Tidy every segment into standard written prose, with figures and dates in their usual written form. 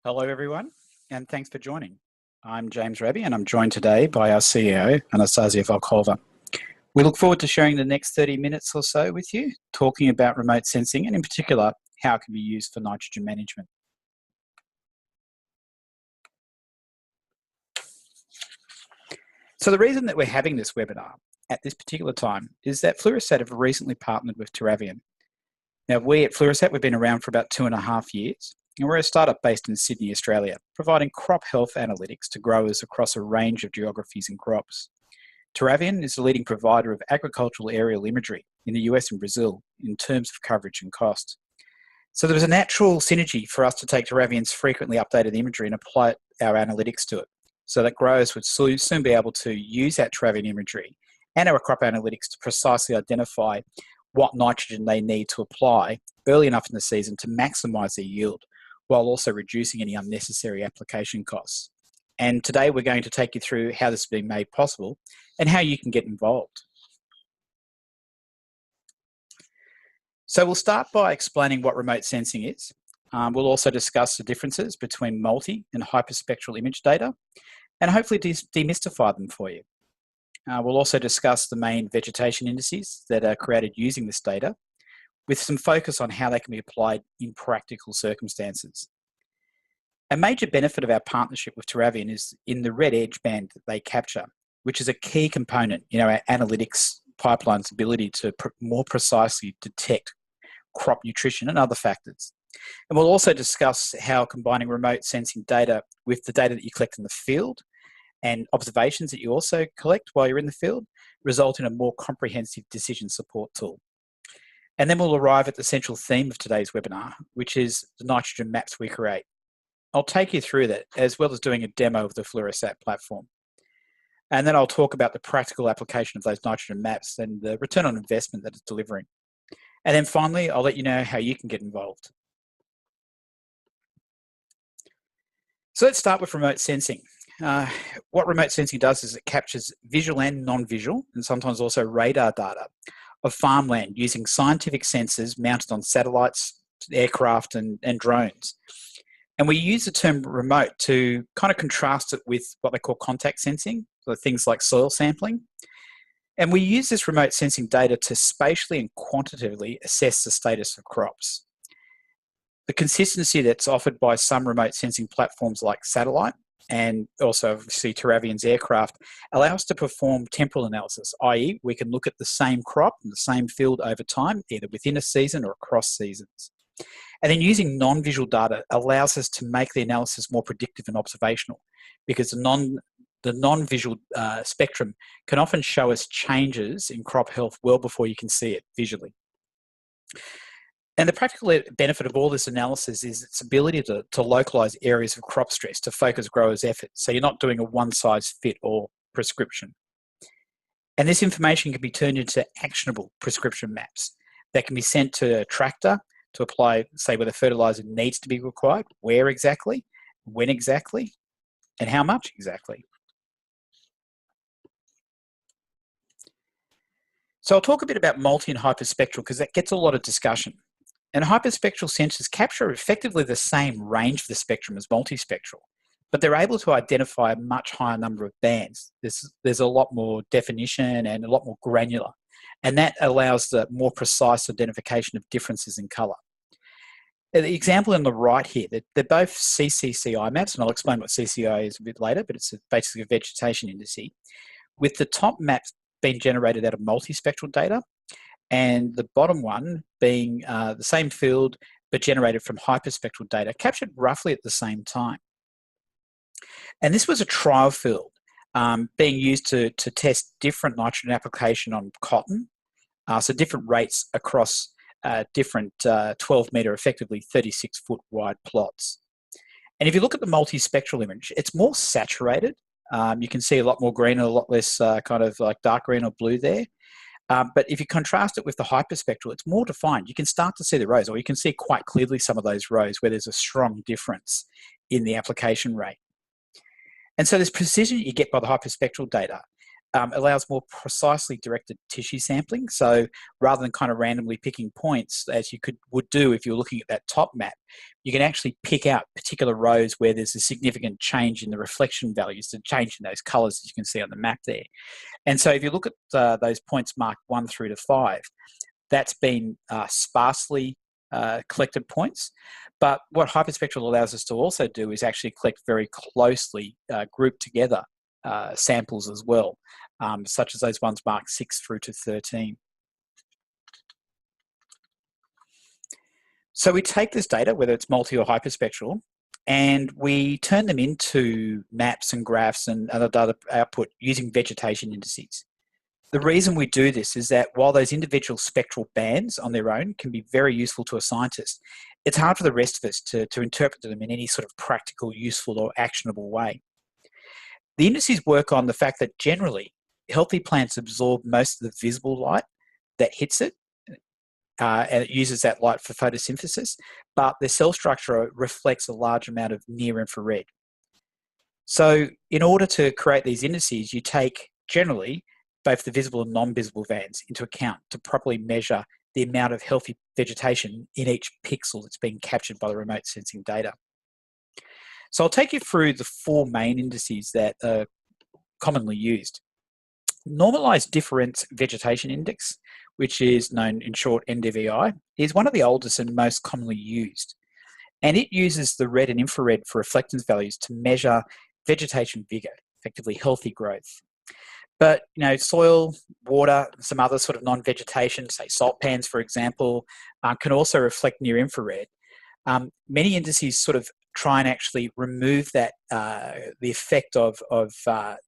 Hello, everyone, and thanks for joining. I'm James Raby, and I'm joined today by our CEO, Anastasia Volkova. We look forward to sharing the next 30 minutes or so with you, talking about remote sensing, and in particular, how it can be used for nitrogen management. So the reason that we're having this webinar at this particular time is that Fluorosat have recently partnered with Teravian. Now, we at Fluorosat, we've been around for about 2.5 years, and we're a startup based in Sydney, Australia, providing crop health analytics to growers across a range of geographies and crops. Teravian is the leading provider of agricultural aerial imagery in the US and Brazil in terms of coverage and cost. So there was a natural synergy for us to take Teravian's frequently updated imagery and apply our analytics to it, so that growers would soon be able to use that Teravian imagery and our crop analytics to precisely identify what nitrogen they need to apply early enough in the season to maximise their yield, while also reducing any unnecessary application costs. And today we're going to take you through how this is being made possible and how you can get involved. So we'll start by explaining what remote sensing is. We'll also discuss the differences between multi and hyperspectral image data and hopefully demystify them for you. We'll also discuss the main vegetation indices that are created using this data, with some focus on how they can be applied in practical circumstances. A major benefit of our partnership with Teravian is in the red edge band that they capture, which is a key component in our analytics pipeline's ability to more precisely detect crop nutrition and other factors. And we'll also discuss how combining remote sensing data with the data that you collect in the field and observations that you also collect while you're in the field result in a more comprehensive decision support tool. And then we'll arrive at the central theme of today's webinar, which is the nitrogen maps we create. I'll take you through that, as well as doing a demo of the Fluorosat platform. And then I'll talk about the practical application of those nitrogen maps and the return on investment that it's delivering. And then finally, I'll let you know how you can get involved. So let's start with remote sensing. What remote sensing does is it captures visual and non-visual, and sometimes also radar data of farmland using scientific sensors mounted on satellites, aircraft, and drones. And we use the term remote to kind of contrast it with what they call contact sensing, so things like soil sampling. And we use this remote sensing data to spatially and quantitatively assess the status of crops. The consistency that's offered by some remote sensing platforms like satellite and also obviously Teravian's aircraft allow us to perform temporal analysis, i.e. we can look at the same crop in the same field over time, either within a season or across seasons. And then using non-visual data allows us to make the analysis more predictive and observational, because the non-visual spectrum can often show us changes in crop health well before you can see it visually. And the practical benefit of all this analysis is its ability to localise areas of crop stress to focus growers' efforts. So you're not doing a one-size-fits-all prescription. And this information can be turned into actionable prescription maps that can be sent to a tractor to apply, say, where the fertiliser needs to be required, where exactly, when exactly, and how much exactly. So I'll talk a bit about multi and hyperspectral because that gets a lot of discussion. And hyperspectral sensors capture effectively the same range of the spectrum as multispectral, but they're able to identify a much higher number of bands. There's a lot more definition and a lot more granular, and that allows the more precise identification of differences in colour. The example on the right here, they're both CCCI maps, and I'll explain what CCI is a bit later, but it's basically a vegetation indice, with the top maps being generated out of multispectral data, and the bottom one being the same field but generated from hyperspectral data, captured roughly at the same time. And this was a trial field being used to test different nitrogen application on cotton, so different rates across different 12-metre, effectively 36-foot wide plots. And if you look at the multispectral image, it's more saturated. You can see a lot more green and a lot less kind of like dark green or blue there. But if you contrast it with the hyperspectral, it's more defined. You can start to see the rows, or you can see quite clearly some of those rows where there's a strong difference in the application rate. And so this precision you get by the hyperspectral data allows more precisely directed tissue sampling. So rather than kind of randomly picking points, as you would do if you're looking at that top map, you can actually pick out particular rows where there's a significant change in the reflection values, the change in those colours as you can see on the map there. And so if you look at those points marked 1 through to 5, that's been sparsely collected points. But what Hyperspectral allows us to also do is actually collect very closely grouped together samples as well, such as those ones marked 6 through to 13. So we take this data, whether it's multi or hyperspectral, and we turn them into maps and graphs and other data output using vegetation indices. The reason we do this is that while those individual spectral bands on their own can be very useful to a scientist, it's hard for the rest of us to interpret them in any sort of practical, useful or actionable way. The indices work on the fact that generally healthy plants absorb most of the visible light that hits it, and it uses that light for photosynthesis, but their cell structure reflects a large amount of near-infrared. So in order to create these indices, you take generally both the visible and non-visible bands into account to properly measure the amount of healthy vegetation in each pixel that's being captured by the remote sensing data. So I'll take you through the 4 main indices that are commonly used. Normalized Difference Vegetation Index, which is known in short NDVI, is one of the oldest and most commonly used. And it uses the red and infrared for reflectance values to measure vegetation vigor, effectively healthy growth. But soil, water, some other sort of non-vegetation, say salt pans, for example, can also reflect near infrared. Many indices sort of try and actually remove that the effect of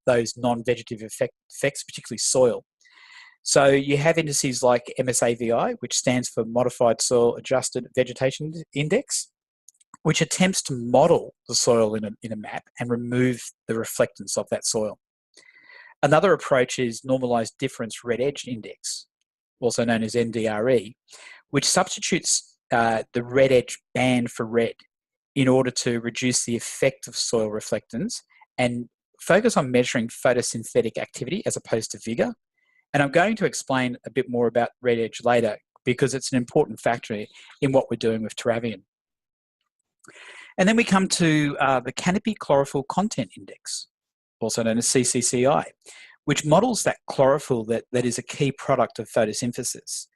those non-vegetative effects, particularly soil. So you have indices like MSAVI, which stands for Modified Soil Adjusted Vegetation Index, which attempts to model the soil in a map and remove the reflectance of that soil. Another approach is Normalized Difference Red Edge Index, also known as NDRE, which substitutes the red edge band for red in order to reduce the effect of soil reflectance and focus on measuring photosynthetic activity as opposed to vigor. And I'm going to explain a bit more about red edge later because it's an important factor in what we're doing with Teravian. And then we come to the Canopy Chlorophyll Content Index, also known as CCCI, which models that chlorophyll that is a key product of photosynthesis.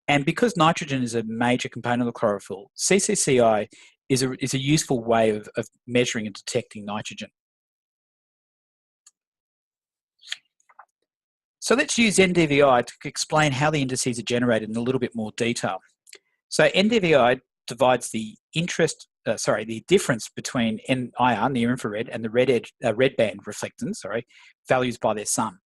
And because nitrogen is a major component of chlorophyll, CCCI is a useful way of measuring and detecting nitrogen. So let's use NDVI to explain how the indices are generated in a little bit more detail. So NDVI divides the difference between NIR, near infrared, and the red band reflectance, values by their sum.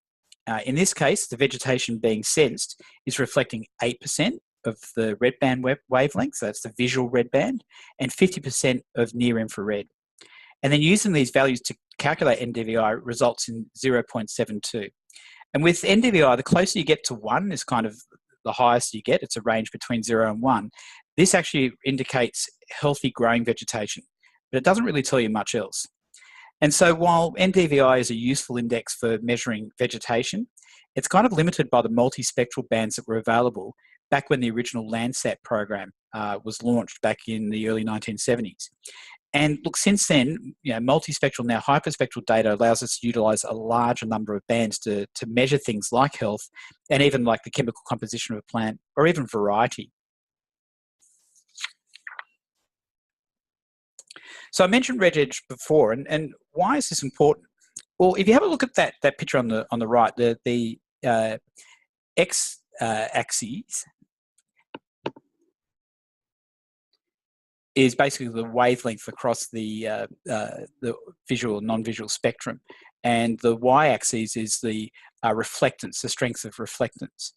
In this case, the vegetation being sensed is reflecting 8% of the red band wavelength, so that's the visual red band, and 50% of near infrared. And then using these values to calculate NDVI results in 0.72. And with NDVI, the closer you get to 1 is kind of the highest you get. It's a range between 0 and 1. This actually indicates healthy growing vegetation, but it doesn't really tell you much else. And so while NDVI is a useful index for measuring vegetation, it's kind of limited by the multispectral bands that were available back when the original Landsat program was launched back in the early 1970s. And look, since then, multispectral, now hyperspectral data allows us to utilize a larger number of bands to measure things like health and even like the chemical composition of a plant or even variety. So I mentioned red edge before, and why is this important? Well, if you have a look at that picture on the right, the x-axis is basically the wavelength across the visual and non-visual spectrum, and the y-axis is the reflectance, the strength of reflectance.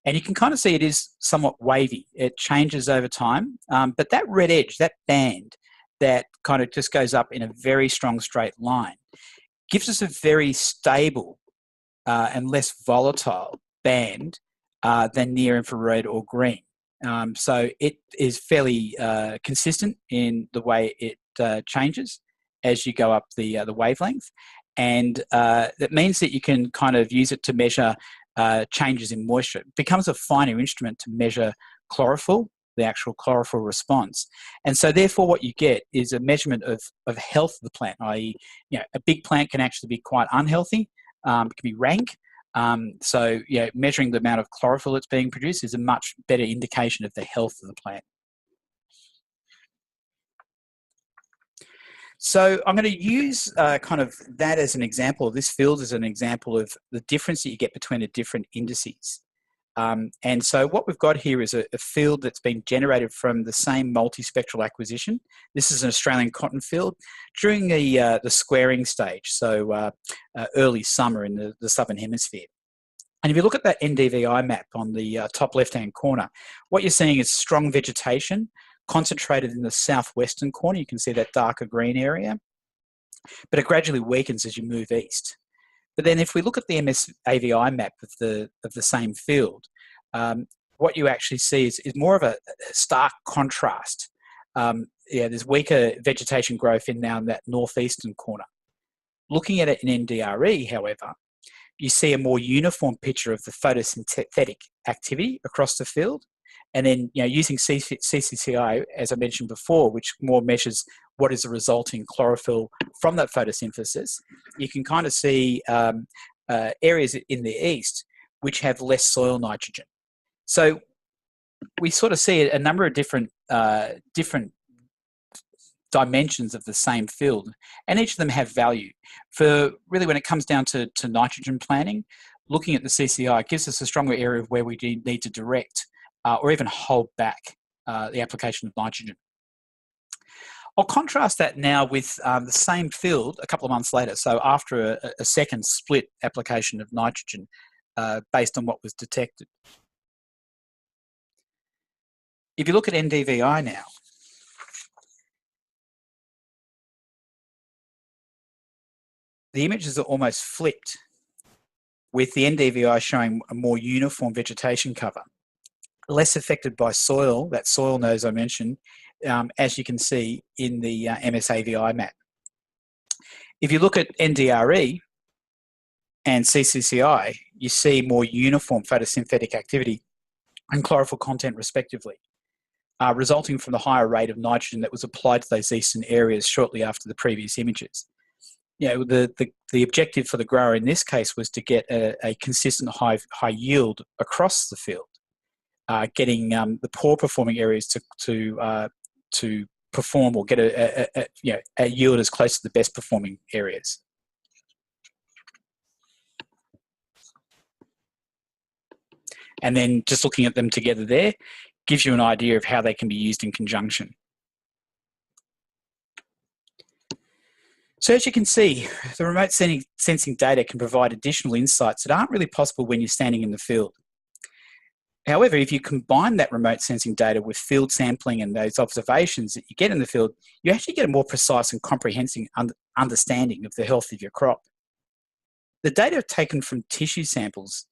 And you can kind of see it is somewhat wavy. It changes over time, but that red edge, that band that kind of just goes up in a very strong straight line, gives us a very stable and less volatile band than near infrared or green. So it is fairly consistent in the way it changes as you go up the wavelength. And that means that you can kind of use it to measure changes in moisture. It becomes a finer instrument to measure chlorophyll, the actual chlorophyll response. And so therefore what you get is a measurement of health of the plant, i.e. a big plant can actually be quite unhealthy, it can be rank. So measuring the amount of chlorophyll that's being produced is a much better indication of the health of the plant. So I'm going to use kind of that as an example, this field as an example of the difference that you get between the different indices. And so what we've got here is a field that's been generated from the same multispectral acquisition. This is an Australian cotton field during the squaring stage, so early summer in the southern hemisphere. And if you look at that NDVI map on the top left-hand corner, what you're seeing is strong vegetation concentrated in the southwestern corner. You can see that darker green area, but it gradually weakens as you move east. But then if we look at the MSAVI map of the same field, what you actually see is more of a stark contrast. There's weaker vegetation growth in now in that northeastern corner. Looking at it in NDRE, however, you see a more uniform picture of the photosynthetic activity across the field. And then, using CCCI, as I mentioned before, which more measures what is the resulting chlorophyll from that photosynthesis, you can kind of see areas in the east which have less soil nitrogen. So we sort of see a number of different dimensions of the same field, and each of them have value. For really, when it comes down to nitrogen planning, looking at the CCI gives us a stronger area of where we need to direct or even hold back the application of nitrogen. I'll contrast that now with the same field a couple of months later, so after a second split application of nitrogen based on what was detected. If you look at NDVI now, the images are almost flipped, with the NDVI showing a more uniform vegetation cover, less affected by soil, that soil nose I mentioned, as you can see in the MSAVI map. If you look at NDRE and CCCI, you see more uniform photosynthetic activity and chlorophyll content respectively, resulting from the higher rate of nitrogen that was applied to those eastern areas shortly after the previous images. The objective for the grower in this case was to get a consistent high yield across the field, getting the poor performing areas to perform or get a yield as close to the best performing areas. And then just looking at them together there gives you an idea of how they can be used in conjunction. So as you can see, the remote sensing data can provide additional insights that aren't really possible when you're standing in the field. However, if you combine that remote sensing data with field sampling and those observations that you get in the field, you actually get a more precise and comprehensive understanding of the health of your crop. The data taken from tissue samples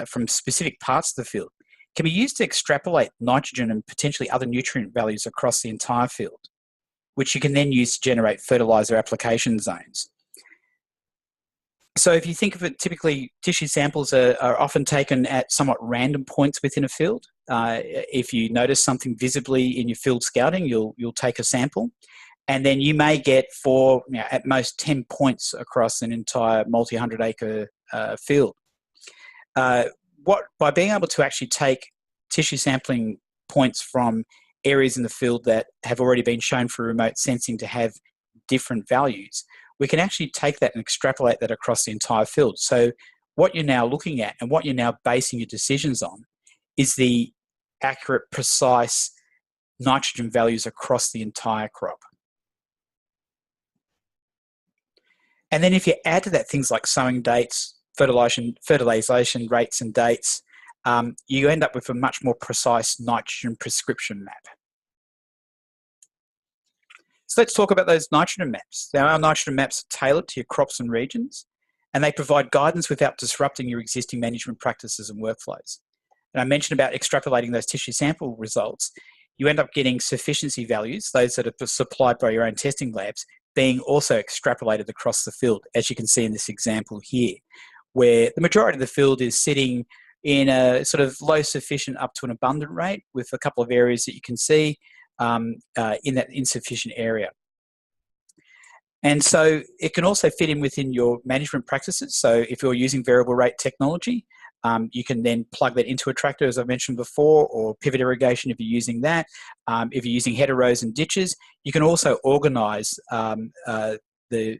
from specific parts of the field can be used to extrapolate nitrogen and potentially other nutrient values across the entire field, which you can then use to generate fertilizer application zones. So if you think of it, typically tissue samples are often taken at somewhat random points within a field. If you notice something visibly in your field scouting, you'll take a sample, and then you may get at most 10 points across an entire multi-hundred acre field. By being able to actually take tissue sampling points from areas in the field that have already been shown for remote sensing to have different values, we can actually take that and extrapolate that across the entire field. So what you're now looking at and what you're now basing your decisions on is the accurate, precise nitrogen values across the entire crop. And then if you add to that things like sowing dates, fertilization rates and dates, you end up with a much more precise nitrogen prescription map. So let's talk about those nitrogen maps. Now, our nitrogen maps are tailored to your crops and regions, and they provide guidance without disrupting your existing management practices and workflows. And I mentioned about extrapolating those tissue sample results. You end up getting sufficiency values, those that are supplied by your own testing labs, being also extrapolated across the field, as you can see in this example here, where the majority of the field is sitting in a sort of low sufficient up to an abundant rate, with a couple of areas that you can see in that insufficient area. And so it can also fit in within your management practices. So if you're using variable rate technology, you can then plug that into a tractor, as I mentioned before, or pivot irrigation if you're using that. If you're using header rows and ditches, you can also organise the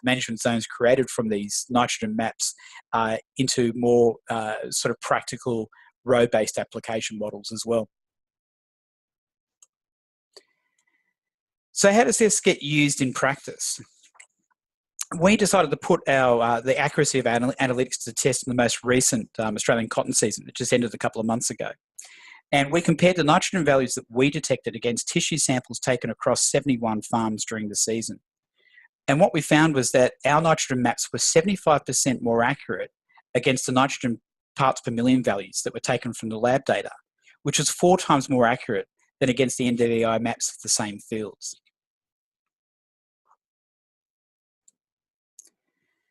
management zones created from these nitrogen maps into more sort of practical row-based application models as well. So how does this get used in practice? We decided to put the accuracy of analytics to the test in the most recent Australian cotton season, which just ended a couple of months ago. And we compared the nitrogen values that we detected against tissue samples taken across 71 farms during the season. And what we found was that our nitrogen maps were 75% more accurate against the nitrogen parts per million values that were taken from the lab data, which was 4 times more accurate than against the NDVI maps of the same fields.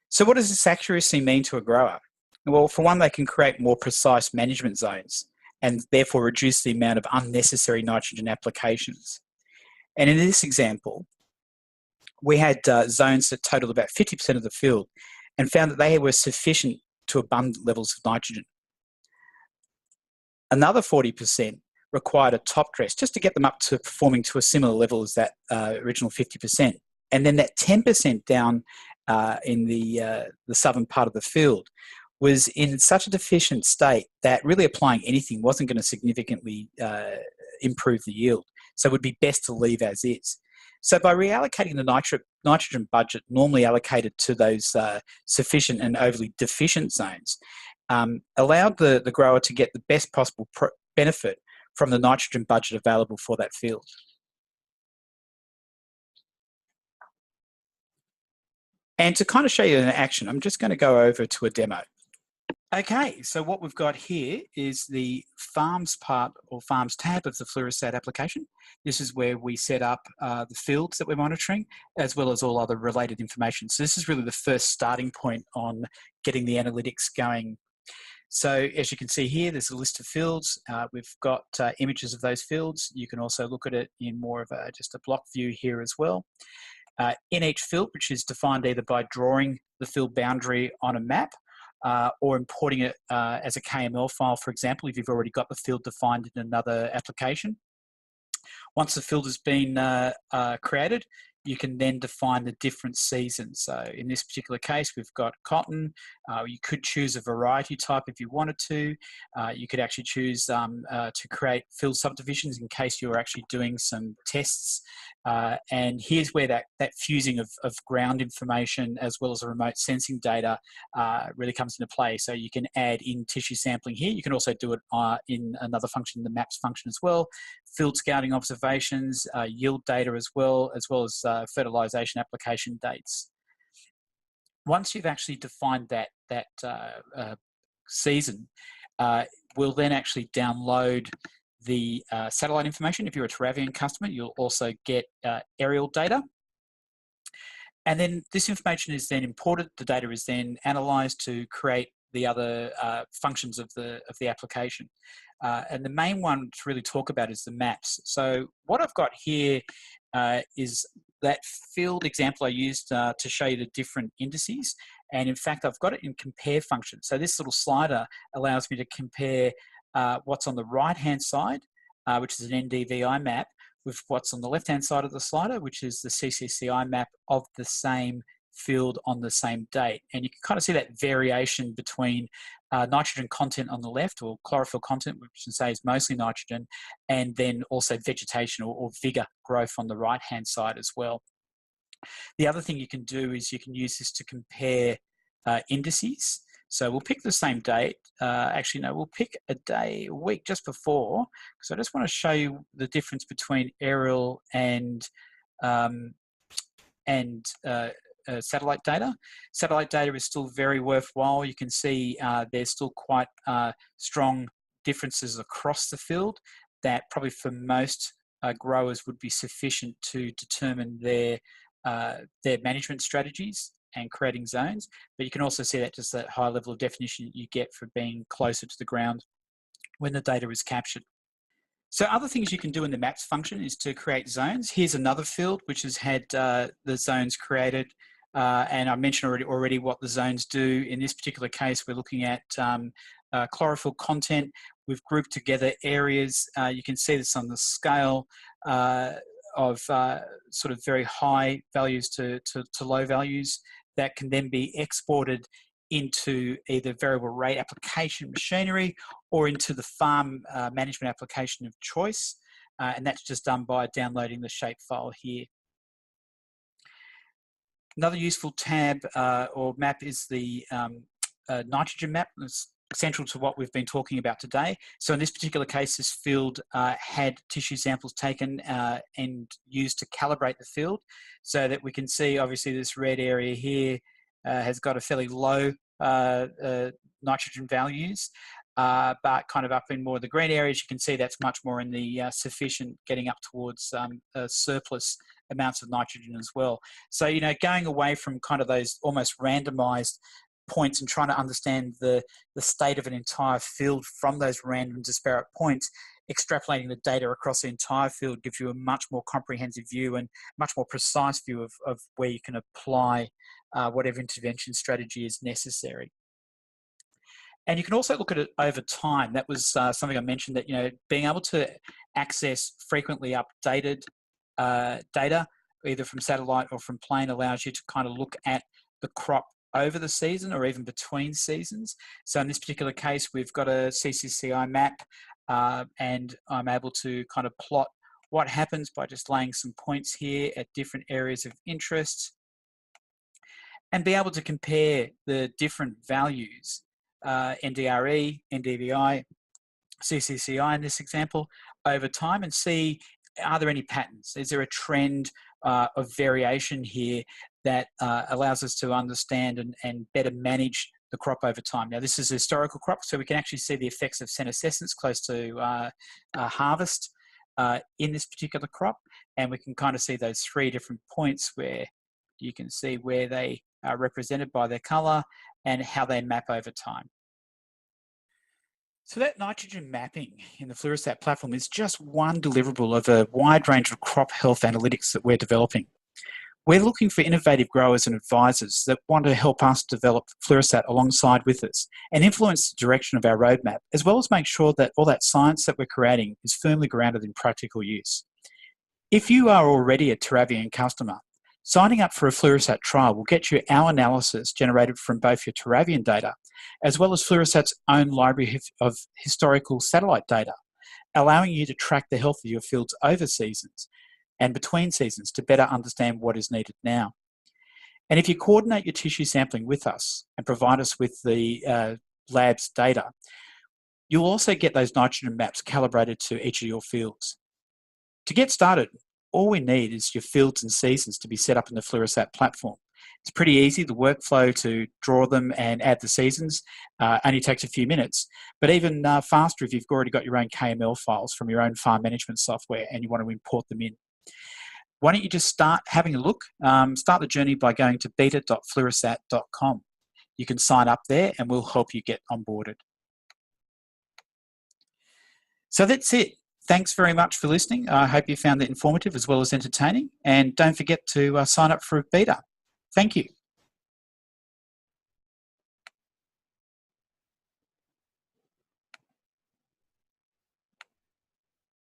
So what does this accuracy mean to a grower? Well, for one, they can create more precise management zones and therefore reduce the amount of unnecessary nitrogen applications. And in this example, we had zones that totaled about 50% of the field and found that they were sufficient to abundant levels of nitrogen. Another 40% required a top dress just to get them up to performing to a similar level as that original 50%. And then that 10% down in the southern part of the field was in such a deficient state that really applying anything wasn't going to significantly improve the yield. So it would be best to leave as is. So by reallocating the nitrogen budget normally allocated to those sufficient and overly deficient zones, allowed the grower to get the best possible benefit from the nitrogen budget available for that field. And to kind of show you in action, I'm just going to go over to a demo. Okay, so what we've got here is the farms part or farms tab of the Fluorostat application. This is where we set up the fields that we're monitoring, as well as all other related information. So this is really the first starting point on getting the analytics going. So as you can see here, there's a list of fields. We've got images of those fields. You can also look at it in more of just a block view here as well. In each field, which is defined either by drawing the field boundary on a map or importing it as a KML file, for example, if you've already got the field defined in another application. Once the field has been created, you can then define the different seasons. So in this particular case, we've got cotton. You could choose a variety type if you wanted to. You could actually choose to create field subdivisions in case you're actually doing some tests. And here's where that fusing of ground information as well as the remote sensing data really comes into play. So you can add in tissue sampling here. You can also do it in another function, the maps function as well. Field scouting observations, yield data as well as fertilization application dates. Once you've actually defined that season, we'll then actually download the satellite information. If you're a Terravian customer, you'll also get aerial data. And then this information is then imported. The data is then analysed to create the other functions of the application. And the main one to really talk about is the maps. So what I've got here is that field example I used to show you the different indices. And in fact, I've got it in compare function. So this little slider allows me to compare what's on the right-hand side, which is an NDVI map, with what's on the left-hand side of the slider, which is the CCCI map of the same field on the same date. And you can kind of see that variation between nitrogen content on the left, or chlorophyll content, which you can say is mostly nitrogen, and then also vegetation or vigor growth on the right-hand side as well. The other thing you can do is you can use this to compare indices. So we'll pick the same date. Actually, no, we'll pick a week just before, because I just want to show you the difference between aerial and satellite data. Satellite data is still very worthwhile. You can see there's still quite strong differences across the field that probably for most growers would be sufficient to determine their their management strategies and creating zones, but you can also see that just that high level of definition you get for being closer to the ground when the data is captured. So other things you can do in the maps function is to create zones. Here's another field which has had the zones created, and I mentioned already what the zones do. In this particular case, we're looking at chlorophyll content. We've grouped together areas. You can see this on the scale of sort of very high values to low values that can then be exported into either variable rate application machinery or into the farm management application of choice. And that's just done by downloading the shape file here. Another useful tab or map is the nitrogen map. It's central to what we've been talking about today. So in this particular case, this field had tissue samples taken and used to calibrate the field so that we can see, obviously, this red area here has got a fairly low nitrogen values, but kind of up in more of the green areas, you can see that's much more in the sufficient, getting up towards surplus amounts of nitrogen as well. So, you know, going away from kind of those almost randomized points and trying to understand the state of an entire field from those random disparate points, extrapolating the data across the entire field gives you a much more comprehensive view and much more precise view of where you can apply whatever intervention strategy is necessary. And you can also look at it over time. That was something I mentioned, that, you know, being able to access frequently updated data, either from satellite or from plane, allows you to kind of look at the crop over the season or even between seasons. So in this particular case, we've got a CCCI map and I'm able to kind of plot what happens by just laying some points here at different areas of interest and be able to compare the different values, NDRE, NDVI, CCCI in this example, over time, and see, are there any patterns? Is there a trend of variation here that allows us to understand and better manage the crop over time? Now, this is a historical crop, so we can actually see the effects of senescence close to harvest in this particular crop, and we can kind of see those three different points where you can see where they are represented by their colour and how they map over time. So that nitrogen mapping in the Fluorosat platform is just one deliverable of a wide range of crop health analytics that we're developing. We're looking for innovative growers and advisors that want to help us develop Fluorosat alongside with us and influence the direction of our roadmap, as well as make sure that all that science that we're creating is firmly grounded in practical use. If you are already a Teravian customer, signing up for a Fluorosat trial will get you our analysis generated from both your Teravian data, as well as Fluorosat's own library of historical satellite data, allowing you to track the health of your fields over seasons and between seasons to better understand what is needed now. And if you coordinate your tissue sampling with us and provide us with the lab's data, you'll also get those nitrogen maps calibrated to each of your fields. To get started, all we need is your fields and seasons to be set up in the Fluorosat platform. It's pretty easy. The workflow to draw them and add the seasons only takes a few minutes, but even faster if you've already got your own KML files from your own farm management software and you want to import them in. Why don't you just start having a look? Start the journey by going to beta.fluorosat.com. You can sign up there and we'll help you get onboarded. So that's it. Thanks very much for listening. I hope you found it informative as well as entertaining. And don't forget to sign up for a beta. Thank you.